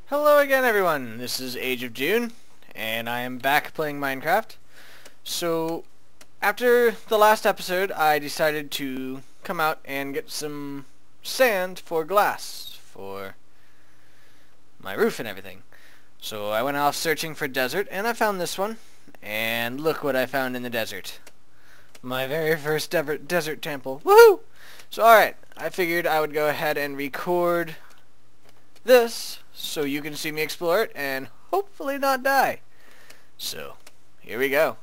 Hello again everyone, this is AgeOfDune, and I am back playing Minecraft. So, after the last episode, I decided to come out and get some sand for glass, for my roof and everything. So I went off searching for desert, and I found this one, and look what I found in the desert. My very first desert temple. Woohoo! So alright, I figured I would go ahead and record this so you can see me explore it and hopefully not die. So, here we go.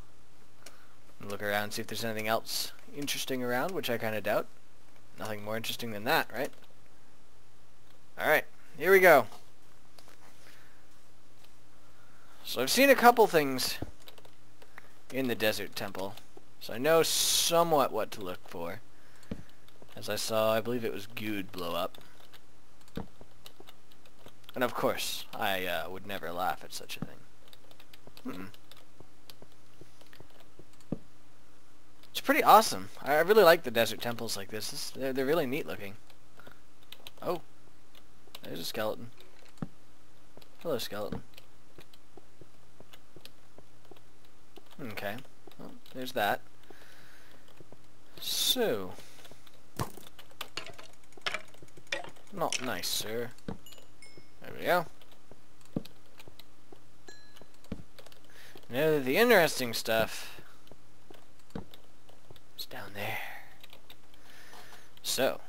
Look around, see if there's anything else interesting around, which I kind of doubt. Nothing more interesting than that, right? Alright, here we go. So I've seen a couple things in the desert temple, so I know somewhat what to look for. As I saw, I believe it was Good blow up. And of course, I would never laugh at such a thing. It's pretty awesome. I really like the desert temples like this. They're really neat looking. Oh, there's a skeleton. Hello, skeleton. Okay, well, there's that. So, not nice, sir. There we go. Now the interesting stuff is down there. So,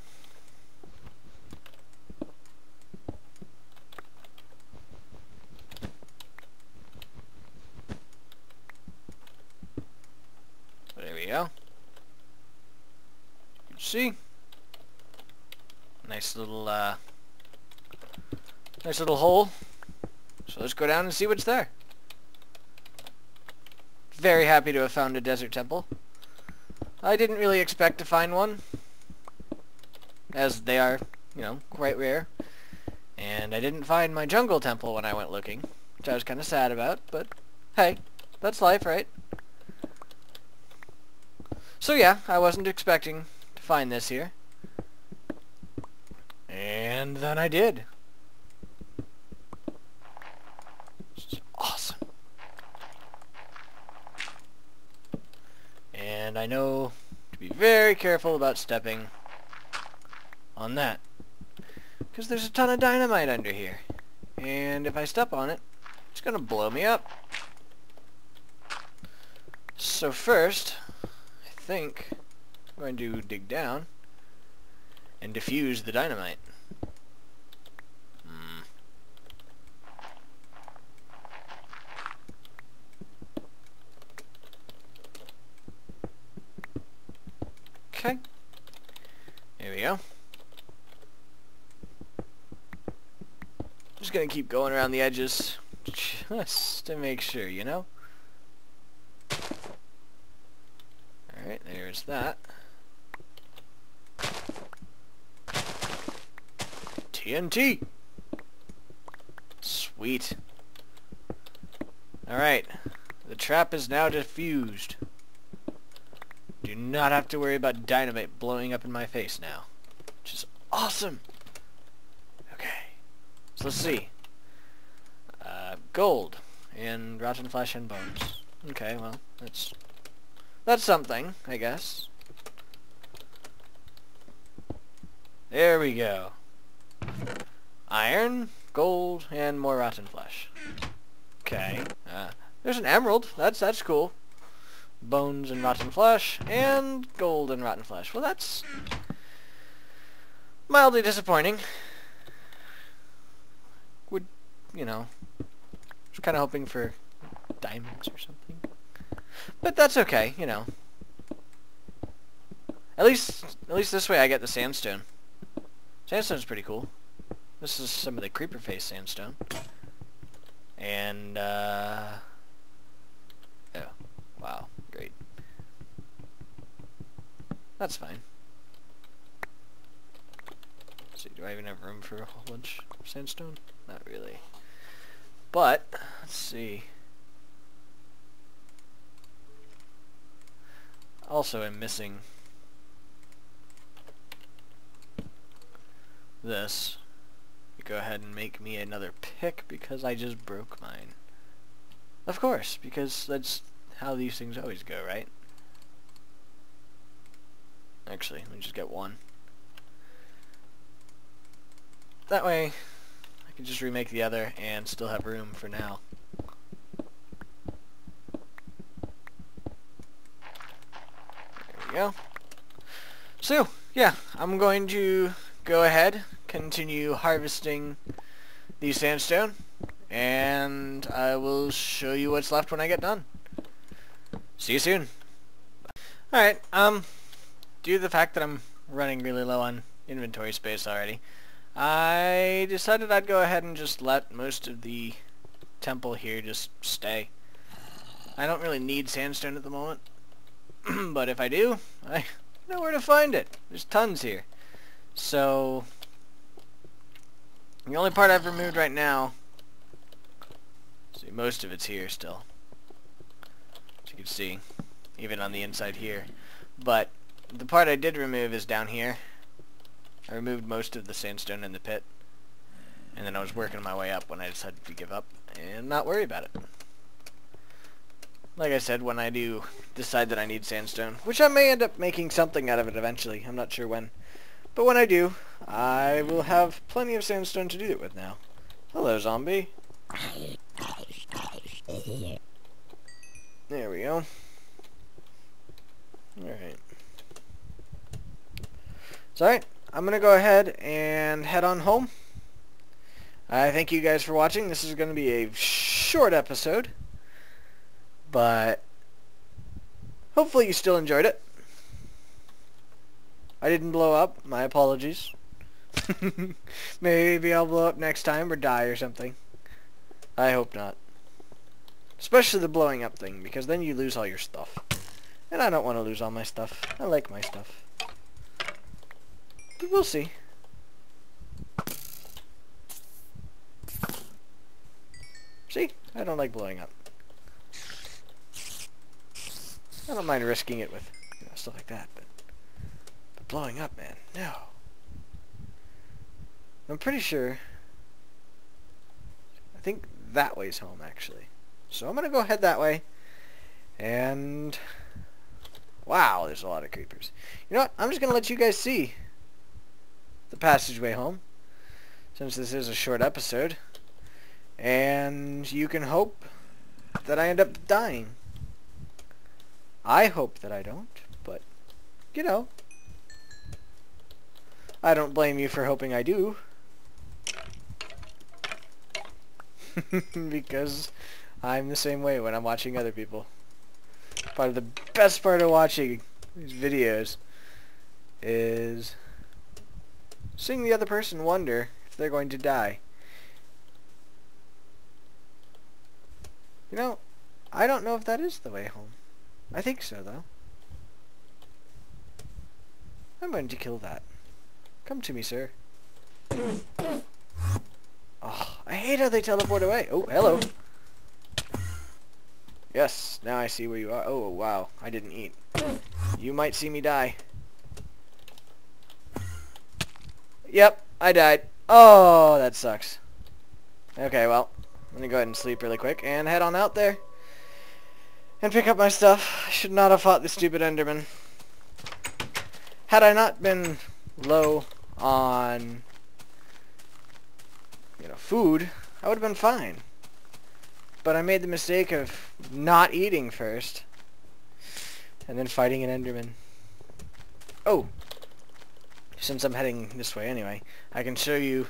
there we go. You can see, nice little hole. So let's go down and see what's there. Very happy to have found a desert temple. I didn't really expect to find one, as they are, you know, quite rare. And I didn't find my jungle temple when I went looking, which I was kind of sad about, but hey, that's life, right? So yeah, I wasn't expecting to find this here. And then I did. Awesome. And I know to be very careful about stepping on that, because there's a ton of dynamite under here, and if I step on it, it's gonna blow me up. So first, I think I'm going to dig down and defuse the dynamite. Okay, here we go. Just gonna keep going around the edges just to make sure, you know? Alright, there's that. TNT! Sweet. Alright, the trap is now diffused. Do not have to worry about dynamite blowing up in my face now, which is awesome. Okay, so let's see. Gold and rotten flesh and bones. Okay, well, that's something, I guess. There we go. Iron, gold, and more rotten flesh. Okay, there's an emerald. That's cool. Bones and rotten flesh, and gold and rotten flesh. Well, that's mildly disappointing. Would, you know, was kind of hoping for diamonds or something. But that's okay, you know. At least this way I get the sandstone. Sandstone's pretty cool. This is some of the creeper face sandstone. And, oh, wow. Great. That's fine. Let's see, do I even have room for a whole bunch of sandstone? Not really. But, let's see. Also, I'm missing this. go ahead and make me another pick because I just broke mine. Of course, because that's how these things always go, right? Actually, let me just get one. That way, I can just remake the other and still have room for now. There we go. So, yeah, I'm going to go ahead, continue harvesting the sandstone, and I will show you what's left when I get done. See you soon. Alright, due to the fact that I'm running really low on inventory space already, I decided I'd go ahead and just let most of the temple here just stay. I don't really need sandstone at the moment, but if I do, I know where to find it. There's tons here. So, the only part I've removed right now, see, most of it's here still, as you can see, even on the inside here. But the part I did remove is down here. I removed most of the sandstone in the pit, and then I was working my way up when I decided to give up and not worry about it. Like I said, when I do decide that I need sandstone, which I may end up making something out of it eventually, I'm not sure when, but when I do, I will have plenty of sandstone to do it with now. Hello, zombie. There we go. Alright. So, alright, I'm going to go ahead and head on home. I thank you guys for watching. This is going to be a short episode, but hopefully you still enjoyed it. I didn't blow up. My apologies. Maybe I'll blow up next time or die or something. I hope not. Especially the blowing up thing, because then you lose all your stuff. And I don't want to lose all my stuff. I like my stuff. But we'll see. See? I don't like blowing up. I don't mind risking it with, you know, stuff like that, but blowing up, man, no. I'm pretty sure, I think that way's home, actually. So I'm going to go head that way, and wow, there's a lot of creepers. You know what, I'm just going to let you guys see the passageway home, since this is a short episode, and you can hope that I end up dying. I hope that I don't, but, you know, I don't blame you for hoping I do. Because I'm the same way when I'm watching other people. Part of the best part of watching these videos is seeing the other person wonder if they're going to die. You know, I don't know if that is the way home. I think so, though. I'm going to kill that. Come to me, sir. Oh, I hate how they teleport away. Oh, hello. Yes, now I see where you are. Oh, wow. I didn't eat. You might see me die. Yep, I died. Oh, that sucks. Okay, well, I'm going to go ahead and sleep really quick and head on out there and pick up my stuff. I should not have fought the stupid Enderman. Had I not been low on, you know, food, I would have been fine. But I made the mistake of not eating first and then fighting an Enderman. Oh, since I'm heading this way anyway, I can show you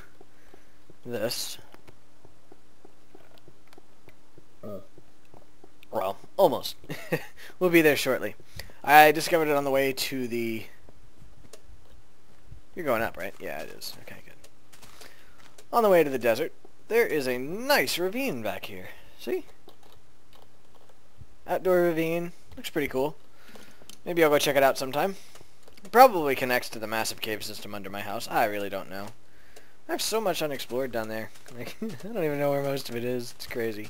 this. Well, almost. We'll be there shortly. I discovered it on the way to the... You're going up, right? Yeah, it is. Okay, good. On the way to the desert, there is a nice ravine back here. See? Outdoor ravine. Looks pretty cool. Maybe I'll go check it out sometime. It probably connects to the massive cave system under my house. I really don't know. I have so much unexplored down there. Like, I don't even know where most of it is. It's crazy.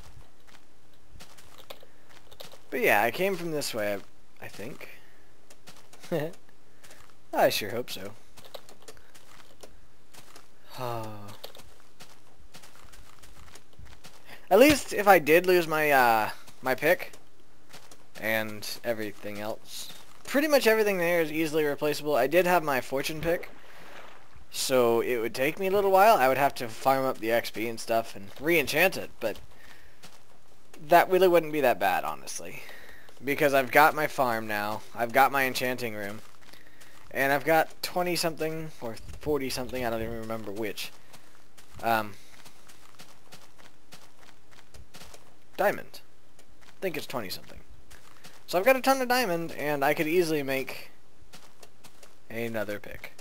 But yeah, I came from this way, I think. I sure hope so. At least if I did lose my my pick and everything else, pretty much everything there is easily replaceable. I did have my fortune pick, so it would take me a little while. I would have to farm up the XP and stuff and re-enchant it, but that really wouldn't be that bad, honestly. Because I've got my farm now, I've got my enchanting room, and I've got 20-something, or 40-something, I don't even remember which, diamond. I think it's 20-something. So I've got a ton of diamond, and I could easily make another pick.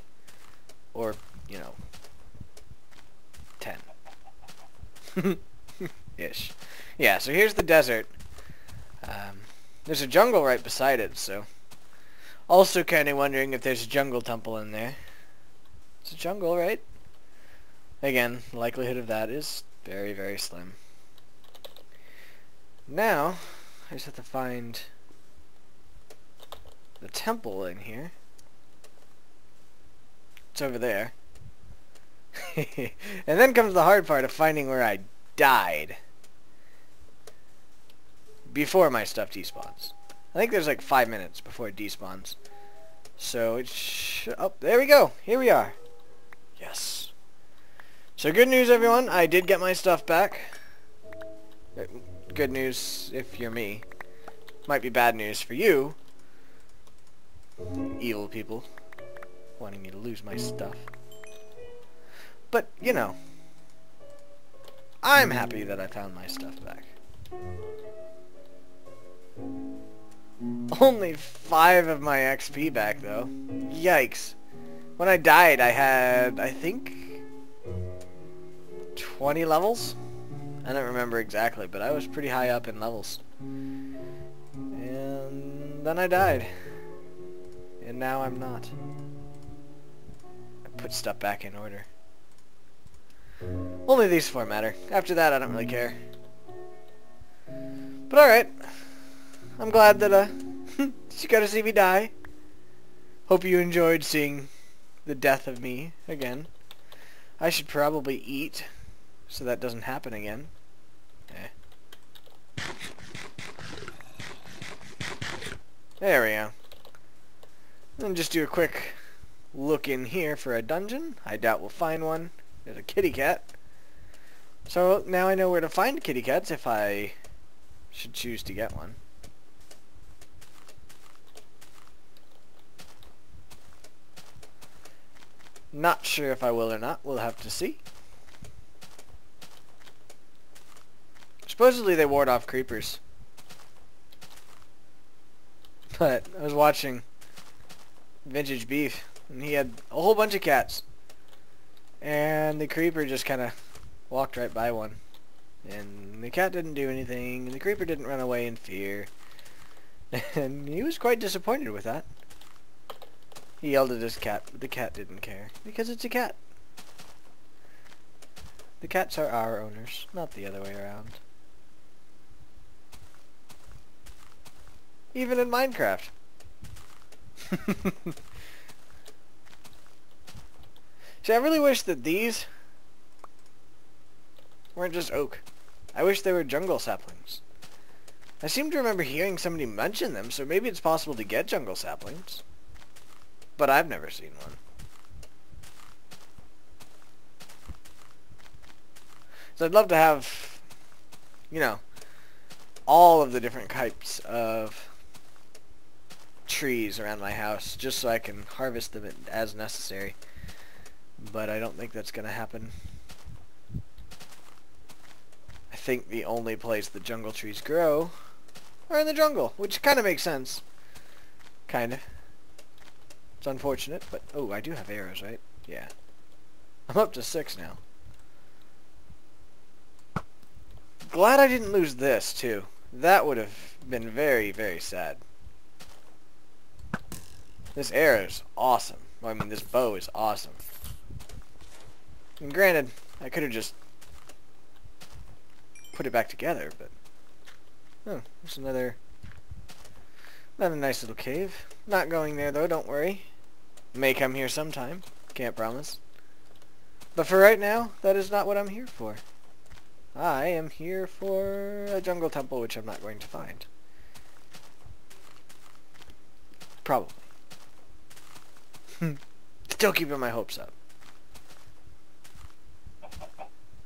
Or, you know, 10. Ish. Yeah, so here's the desert. There's a jungle right beside it, so... Also kind of wondering if there's a jungle temple in there. It's a jungle, right? Again, the likelihood of that is very, very slim. Now, I just have to find the temple in here. It's over there. And then comes the hard part of finding where I died before my stuff despawns. I think there's like 5 minutes before it despawns. So it's... oh, there we go. Here we are. Yes. So good news, everyone. I did get my stuff back. Good news if you're me. Might be bad news for you. Evil people. Wanting me to lose my stuff. But, you know. I'm happy that I found my stuff back. Only 5 of my XP back, though. Yikes. When I died, I had, I think, 20 levels? I don't remember exactly, but I was pretty high up in levels. And then I died. And now I'm not. I put stuff back in order. Only these 4 matter. After that, I don't really care. But alright. I'm glad that you got to see me die. Hope you enjoyed seeing the death of me again. I should probably eat so that doesn't happen again. There we go. Then just do a quick look in here for a dungeon. I doubt we'll find one. There's a kitty cat. So now I know where to find kitty cats if I should choose to get one. Not sure if I will or not. We'll have to see. Supposedly they ward off creepers. But I was watching Vintage Beef, and he had a whole bunch of cats. And the creeper just kind of walked right by one. And the cat didn't do anything, and the creeper didn't run away in fear. And he was quite disappointed with that. He yelled at his cat, but the cat didn't care, because it's a cat. The cats are our owners, not the other way around. Even in MineCraft. See, I really wish that these weren't just oak. I wish they were jungle saplings. I seem to remember hearing somebody mention them, so maybe it's possible to get jungle saplings. But I've never seen one. So I'd love to have, you know, all of the different types of trees around my house, just so I can harvest them as necessary. But I don't think that's going to happen. I think the only place the jungle trees grow are in the jungle, which kind of makes sense. Kind of. It's unfortunate, but... oh, I do have arrows, right? Yeah. I'm up to 6 now. Glad I didn't lose this, too. That would have been very, very sad. This arrow's awesome. Well, I mean, this bow is awesome. And granted, I could have just put it back together, but... oh, there's another nice little cave. Not going there, though, don't worry. May come here sometime. Can't promise. But for right now, that is not what I'm here for. I am here for a jungle temple, which I'm not going to find. Probably. Still keeping my hopes up.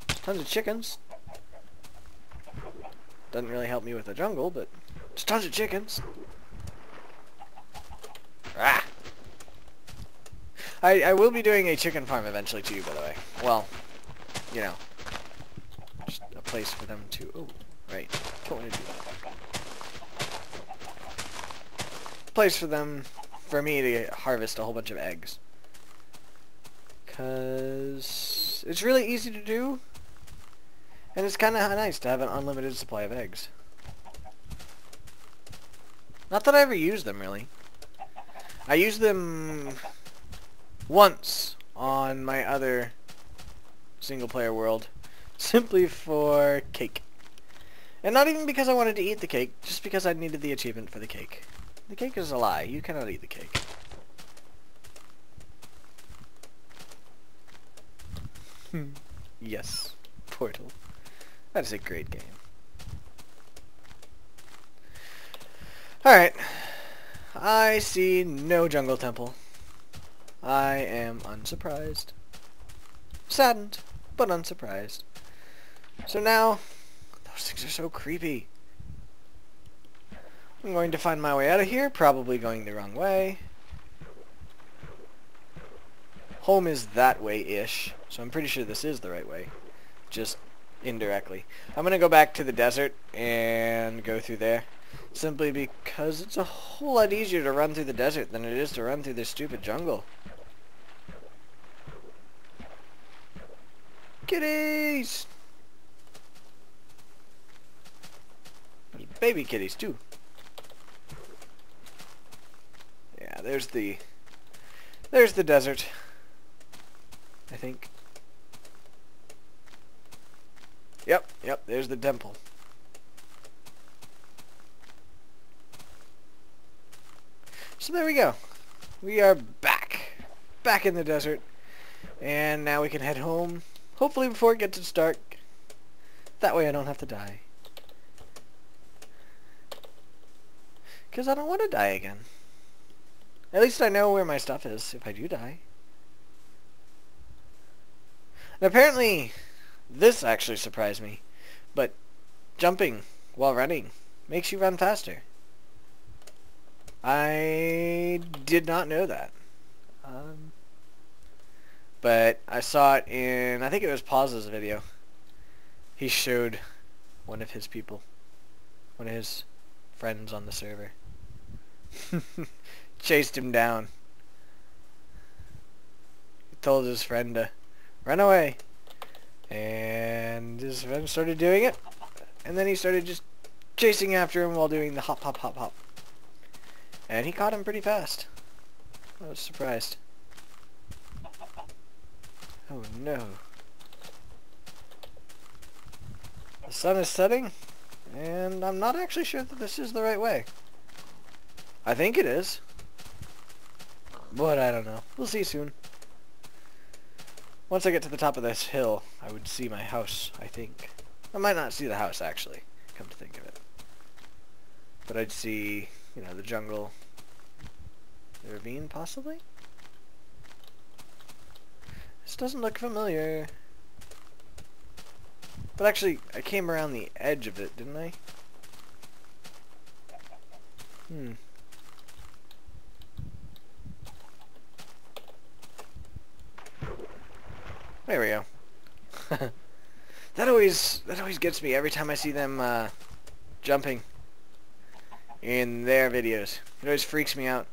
Tons of chickens. Doesn't really help me with the jungle, but there's tons of chickens. Ah! I will be doing a chicken farm eventually too, by the way. Well, you know, just a place for them to... Oh, right. Don't want to do that. Place for them, for me to harvest a whole bunch of eggs. Because it's really easy to do. And it's kind of nice to have an unlimited supply of eggs. Not that I ever use them, really. I use them once on my other single-player world, simply for cake. And not even because I wanted to eat the cake, just because I needed the achievement for the cake. The cake is a lie. You cannot eat the cake. Yes. Portal. That is a great game. Alright. I see no jungle temple. I am unsurprised. Saddened, but unsurprised. So now, those things are so creepy. I'm going to find my way out of here, probably going the wrong way. Home is that way-ish, so I'm pretty sure this is the right way. Just indirectly. I'm going to go back to the desert and go through there. Simply because it's a whole lot easier to run through the desert than it is to run through this stupid jungle. Kitties! There's baby kitties too. Yeah, there's the desert, I think. Yep, there's the temple. So there we go. We are back in the desert, and now we can head home, hopefully before it gets dark. That way I don't have to die. Because I don't want to die again. At least I know where my stuff is if I do die. And apparently, this actually surprised me, but jumping while running makes you run faster. I did not know that. But I saw it in, I think it was Paz's video. He showed one of his people, one of his friends on the server. Chased him down. He told his friend to run away. And his friend started doing it. And then he started just chasing after him while doing the hop, hop, hop, hop. And he caught him pretty fast. I was surprised. Oh no. The sun is setting, and I'm not actually sure that this is the right way. I think it is. But I don't know. We'll see soon. Once I get to the top of this hill, I would see my house, I think. I might not see the house, actually, come to think of it. But I'd see, you know, the jungle, the ravine, possibly? This doesn't look familiar. But actually, I came around the edge of it, didn't I? There we go. That always gets me every time I see them jumping in their videos. It always freaks me out.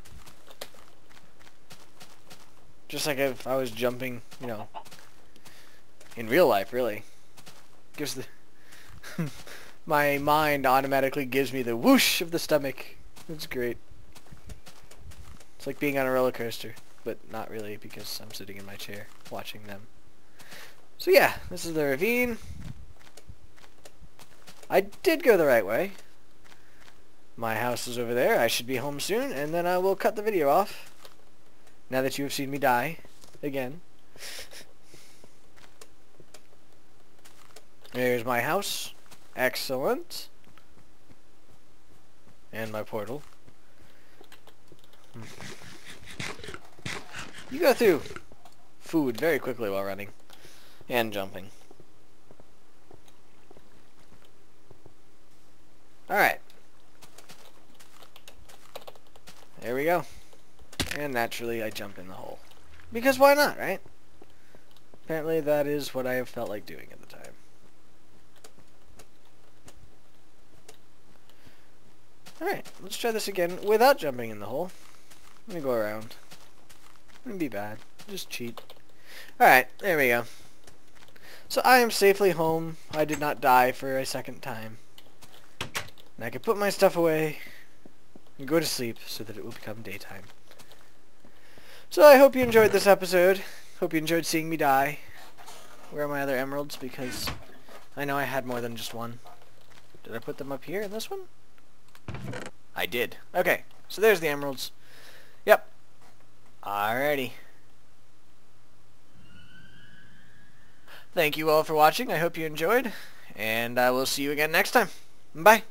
Just like if I was jumping, you know, in real life, really. Gives the my mind automatically gives me the whoosh of the stomach. It's great. It's like being on a roller coaster, but not really because I'm sitting in my chair watching them. So yeah, this is the ravine. I did go the right way. My house is over there. I should be home soon, and then I will cut the video off. Now that you have seen me die again. There's my house. Excellent. And my portal. You go through food very quickly while running. And jumping. Alright. There we go. And naturally I jump in the hole. Because why not, right? Apparently that is what I have felt like doing at the time. Alright, let's try this again without jumping in the hole. Let me go around. Wouldn't be bad. Just cheat. Alright, there we go. So I am safely home. I did not die for a second time. And I can put my stuff away and go to sleep so that it will become daytime. So I hope you enjoyed this episode. Hope you enjoyed seeing me die. Where are my other emeralds? Because I know I had more than just one. Did I put them up here in this one? I did. Okay, so there's the emeralds. Yep. Alrighty. Thank you all for watching. I hope you enjoyed. And I will see you again next time. Bye.